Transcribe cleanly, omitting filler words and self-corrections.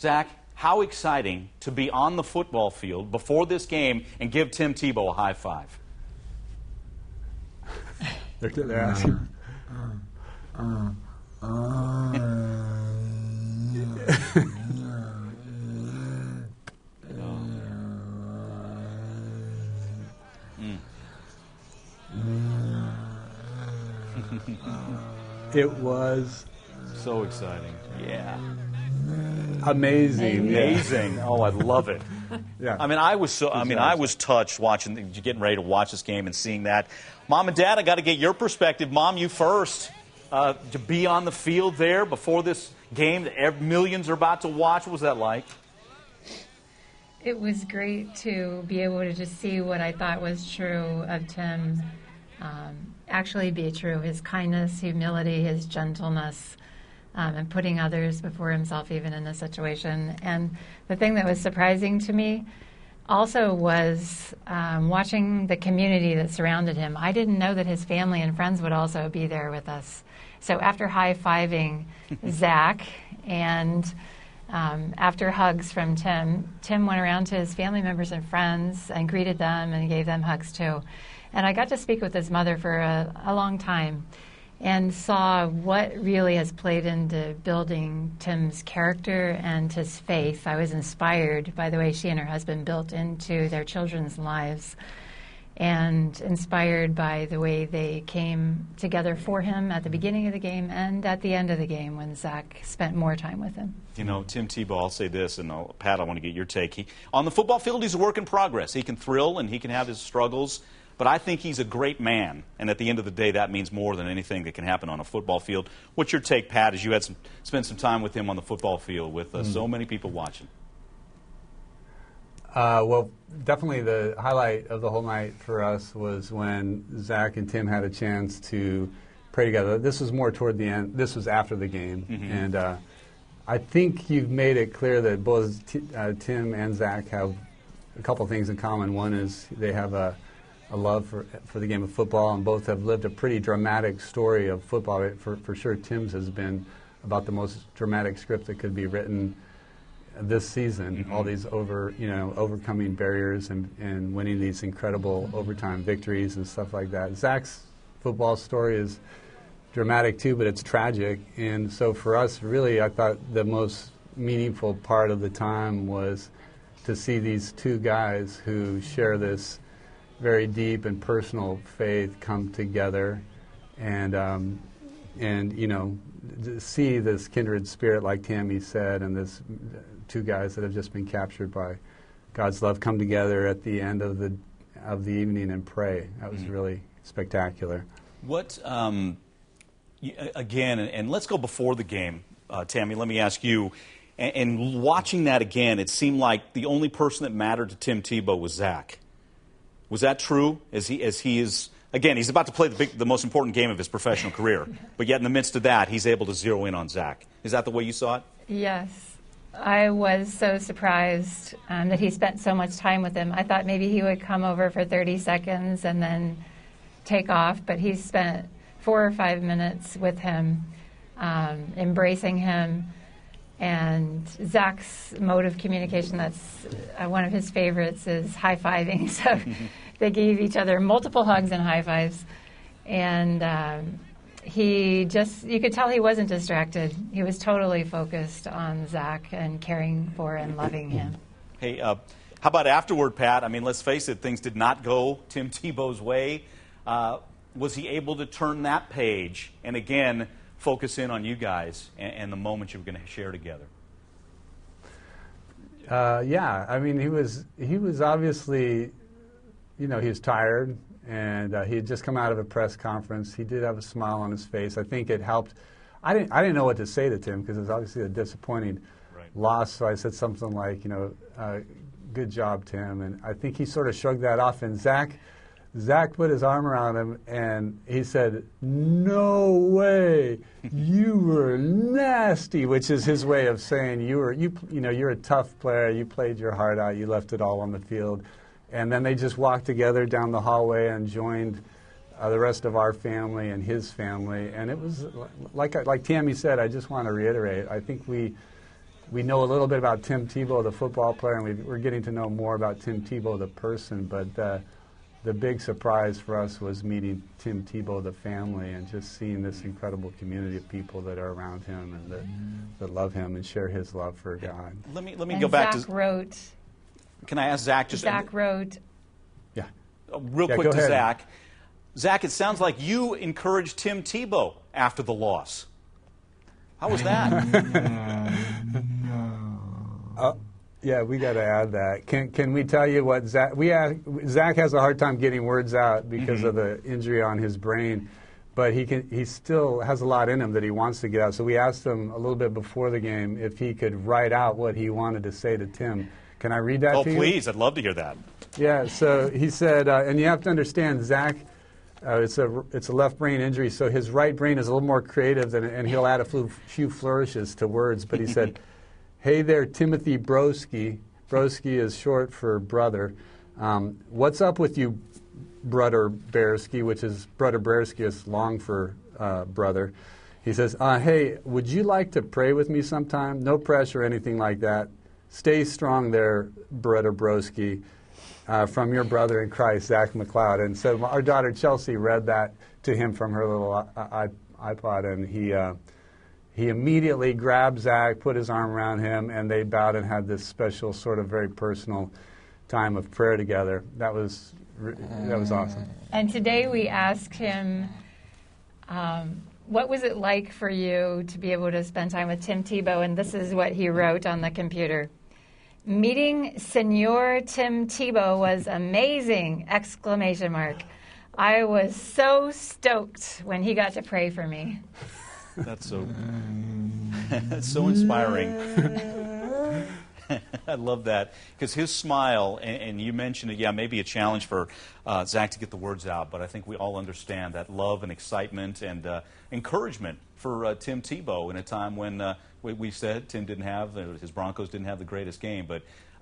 Zach, how exciting to be on the football field before this game and give Tim Tebow a high five. They're asking. It was so exciting. Yeah. Amazing. Amazing. Oh, I love it. Yeah. I mean, I was touched watching, getting ready to watch this game and seeing that. Mom and Dad, I got to get your perspective. Mom, you first. To be on the field there before this game that millions are about to watch, what was that like? It was great to be able to just see what I thought was true of Tim actually be true. His kindness, humility, his gentleness, and putting others before himself even in this situation. And the thing that was surprising to me also was watching the community that surrounded him. I didn't know that his family and friends would also be there with us. So after high-fiving Zach and after hugs from Tim went around to his family members and friends and greeted them and gave them hugs too. And I got to speak with his mother for a long time and saw what really has played into building Tim's character and his faith. I was inspired by the way she and her husband built into their children's lives, and inspired by the way they came together for him at the beginning of the game and at the end of the game when Zach spent more time with him. You know, Tim Tebow, I'll say this, and Pat, I want to get your take. On the football field, he's a work in progress. He can thrill and he can have his struggles, but I think he's a great man. And at the end of the day, that means more than anything that can happen on a football field. What's your take, Pat, as you had spent some time with him on the football field with so many people watching? Well, definitely the highlight of the whole night for us was when Zach and Tim had a chance to pray together. This was more toward the end. This was after the game. Mm-hmm. And I think you've made it clear that both Tim and Zach have a couple things in common. One is they have a love for the game of football, and both have lived a pretty dramatic story of football. For sure, Tim's has been about the most dramatic script that could be written this season. Mm-hmm. All these overcoming barriers and winning these incredible overtime victories and stuff like that. Zach's football story is dramatic too, but it's tragic. And so for us, really, I thought the most meaningful part of the time was to see these two guys who share this very deep and personal faith come together and see this kindred spirit, like Tammy said, and this two guys that have just been captured by God's love come together at the end of the evening and pray. That was really spectacular. What again? And let's go before the game, Tammy. Let me ask you. And watching that again, it seemed like the only person that mattered to Tim Tebow was Zach. Was that true? As he is. Again, he's about to play the most important game of his professional career, but yet in the midst of that, he's able to zero in on Zach. Is that the way you saw it? Yes. I was so surprised that he spent so much time with him. I thought maybe he would come over for 30 seconds and then take off, but he spent 4 or 5 minutes with him, embracing him. And Zach's mode of communication, that's one of his favorites, is high-fiving. So they gave each other multiple hugs and high-fives. And you could tell he wasn't distracted. He was totally focused on Zach and caring for and loving him. Hey, how about afterward, Pat? I mean, let's face it, things did not go Tim Tebow's way. Was he able to turn that page and, again, focus in on you guys and the moments you were going to share together? Yeah, I mean, he was obviously, he was tired, and he had just come out of a press conference. He did have a smile on his face. I think it helped. I didn't know what to say to Tim because it was obviously a disappointing loss. So I said something like, good job, Tim. And I think he sort of shrugged that off. And Zach put his arm around him and he said, "No way, you were nasty," which is his way of saying you're a tough player. You played your heart out. You left it all on the field. And then they just walked together down the hallway and joined the rest of our family and his family. And it was like Tammy said. I just want to reiterate. I think we we know a little bit about Tim Tebow, the football player, and we're getting to know more about Tim Tebow, the person. But the big surprise for us was meeting Tim Tebow, the family, and just seeing this incredible community of people that are around him and that love him and share his love for God. Let me go back Zach to. wrote. Can I ask Zach just? Zach wrote. Yeah. Real quick go to ahead. Zach. Zach, it sounds like you encouraged Tim Tebow after the loss. How was that? Yeah, we got to add that. Can we tell you what Zach? Zach has a hard time getting words out because of the injury on his brain, but he still has a lot in him that he wants to get out. So we asked him a little bit before the game if he could write out what he wanted to say to Tim. Can I read that to you? Oh, please! I'd love to hear that. Yeah. So he said, and you have to understand, Zach. It's a left brain injury, so his right brain is a little more creative, and he'll add a few flourishes to words. But he said, "Hey there, Timothy Broski. Broski is short for brother. What's up with you, brother Bearski?" Which is brother Bearski is long for brother. He says, "Hey, would you like to pray with me sometime? No pressure or anything like that. Stay strong there, brother Broski. From your brother in Christ, Zack McLeod." And so our daughter Chelsea read that to him from her little iPod, and he immediately grabbed Zach, put his arm around him, and they bowed and had this special sort of very personal time of prayer together. That was awesome. And today we asked him, what was it like for you to be able to spend time with Tim Tebow? And this is what he wrote on the computer. "Meeting Senor Tim Tebow was amazing! ! I was so stoked when he got to pray for me." That's so inspiring. I love that because his smile, and you mentioned it, maybe a challenge for Zach to get the words out, but I think we all understand that love and excitement and encouragement for Tim Tebow in a time when we said Tim his Broncos didn't have the greatest game, but